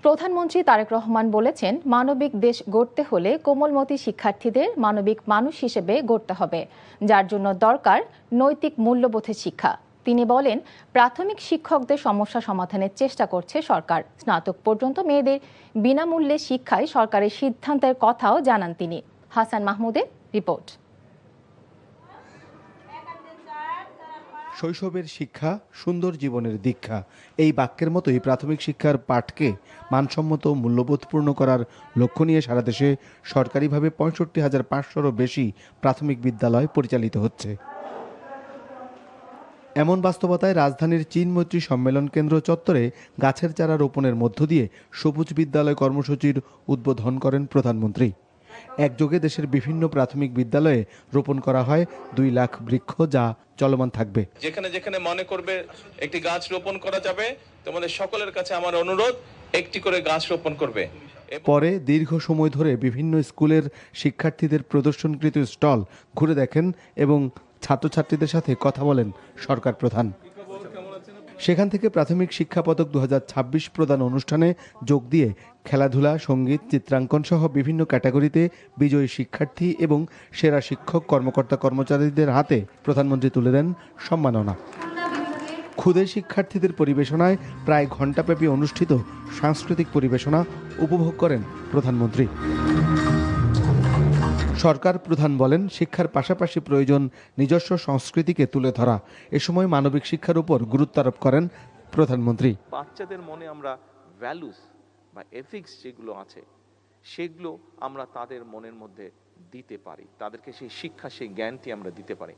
প্রধানমন্ত্রী তারেক রহমান বলেছেন, মানবিক দেশ গড়তে হলে কোমলমতি শিক্ষার্থীদের মানবিক মানুষ হিসেবে গড়তে হবে, যার জন্য দরকার নৈতিক মূল্যবোধের শিক্ষা। তিনি বলেন, প্রাথমিক শিক্ষকদের সমস্যা সমাধানের চেষ্টা করছে সরকার। স্নাতক পর্যন্ত মেয়েদের বিনামূল্যে শিক্ষায় সরকারের সিদ্ধান্তের কথাও জানান তিনি। হাসান মাহমুদের রিপোর্ট। শৈশবের শিক্ষা সুন্দর জীবনের দীক্ষা, এই বাক্যের মতোই প্রাথমিক শিক্ষার পাঠকে মানসম্মত মূল্যবোধপূর্ণ করার লক্ষ্য নিয়ে সারা দেশে সরকারিভাবে ৬৫,৫০০রও বেশি প্রাথমিক বিদ্যালয় পরিচালিত হচ্ছে। এমন বাস্তবতায় রাজধানীর চীন মৈত্রী সম্মেলন কেন্দ্র চত্বরে গাছের চারা রোপণের মধ্য দিয়ে সবুজ বিদ্যালয় কর্মসূচির উদ্বোধন করেন প্রধানমন্ত্রী। একযোগে দেশের বিভিন্ন প্রাথমিক বিদ্যালয়ে রোপণ করা হয় ২ লাখ বৃক্ষ, যা চলমান থাকবে। যেখানে যেখানে মনে করবে একটি গাছ রোপণ করা যাবে, তোমাদের সকলের কাছে আমার অনুরোধ, একটি করে গাছ রোপণ করবে। পরে দীর্ঘ সময় ধরে বিভিন্ন স্কুলের শিক্ষার্থীদের প্রদর্শনকৃত স্টল ঘুরে দেখেন এবং ছাত্রছাত্রীদের সাথে কথা বলেন সরকার প্রধান। সেখান থেকে প্রাথমিক শিক্ষা পদক ২০২৬ প্রদান অনুষ্ঠানে যোগ দিয়ে খেলাধুলা, সঙ্গীত, চিত্রাঙ্কন সহ বিভিন্ন ক্যাটাগরিতে বিজয়ী শিক্ষার্থী এবং সেরা শিক্ষক কর্মকর্তা কর্মচারীদের হাতে প্রধানমন্ত্রী তুলে দেন সম্মাননা। ক্ষুদে শিক্ষার্থীদের পরিবেশনায় প্রায় ঘণ্টাব্যাপী অনুষ্ঠিত সাংস্কৃতিক পরিবেশনা উপভোগ করেন প্রধানমন্ত্রী। সরকার প্রধান বলেন, শিক্ষার পাশাপাশি প্রয়োজন নিজস্ব সংস্কৃতিকে তুলে ধরা। এ সময় মানবিক শিক্ষার উপর গুরুত্ব আরোপ করেন প্রধানমন্ত্রী। বাচ্চাদের মনে আমরা ভ্যালুস বা এথিক্স যেগুলো আছে সেগুলো আমরা তাদের মনের মধ্যে দিতে পারি, তাদেরকে সেই শিক্ষা, সেই জ্ঞানটি আমরা দিতে পারি।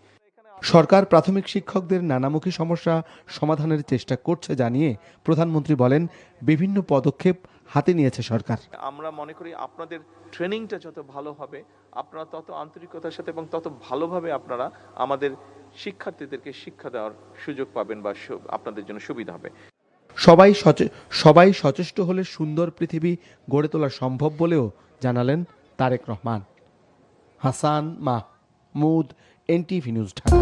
সরকার প্রাথমিক শিক্ষকদের নানামুখী সমস্যা সমাধানের চেষ্টা করছে জানিয়ে প্রধানমন্ত্রী বলেন, বিভিন্ন পদক্ষেপ হাতে নিয়েছে সরকার। আমরা মনে করি আপনাদের ট্রেনিংটা যত ভালো হবে, আপনারা তত আন্তরিকতার সাথে এবং তত ভালোভাবে আপনারা আমাদের শিক্ষার্থীদেরকে শিক্ষা দেওয়ার সুযোগ পাবেন বা আপনাদের জন্য সুবিধা হবে। সবাই সচেষ্ট হলে সুন্দর পৃথিবী গড়ে তোলা সম্ভব বলেও জানালেন তারেক রহমান। Hasan Mahmud, NTV news, Dhaka.